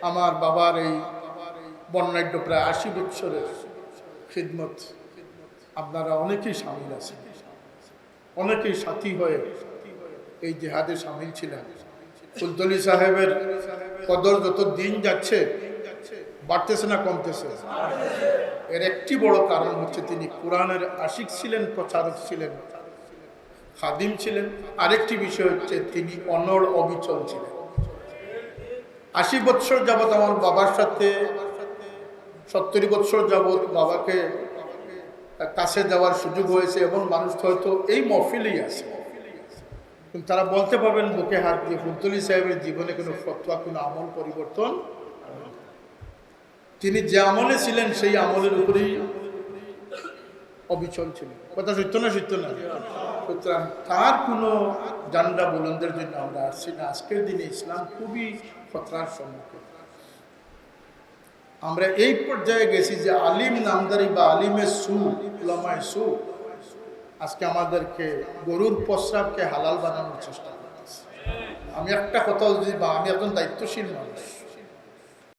আমার বাবার এই বর্ণাঢ্য প্রায় ৮০ বছরের খিদমত আপনারা অনেকেই সামিল আছেন, অনেকেই সাথী হয়ে এই জেহাদে সামিল ছিলেন। ফুলতলি সাহেবের কদর যত দিন যাচ্ছে বাড়তেছে না কমতেছে? এর একটি বড় কারণ হচ্ছে তিনি কোরআনের আশিক ছিলেন, প্রচারক ছিলেন, খাদিম ছিলেন। আরেকটি বিষয় হচ্ছে তিনি অনড় অবিচল ছিলেন। ৮০ বৎসর যাবৎ আমার বাবার সাথে, ৭০ বৎসর যাবৎ বাবাকে কাছে যাওয়ার সুযোগ হয়েছে এবং মানুষ হয়তো এই মহফিলেই আছে, কিন্তু তারা বলতে পারবেন বুকে হাত দিয়ে ফুলতলি সাহেবের জীবনে কোনো ফতোয়া, কোনো আমল পরিবর্তন। তিনি যে আমলে ছিলেন সেই আমলের উপরেই অবিচল ছিলেন। কথা সত্য না সত্য না? সুতরাং তার কোনো জান্ডা বুলন্দের জন্য আমরা আসছি না। আজকের দিনে ইসলাম খুবই খতরার সম্মুখীন। আমরা এই পর্যায়ে গেছি যে আলিম নামদারি বা আলিমের সু, উলামায়ে সু আজকে আমাদেরকে গরুর প্রস্রাবকে হালাল বানানোর চেষ্টা করতেছে। আমি একটা কথা বলছি, বা আমি একজন দায়িত্বশীল মানুষ,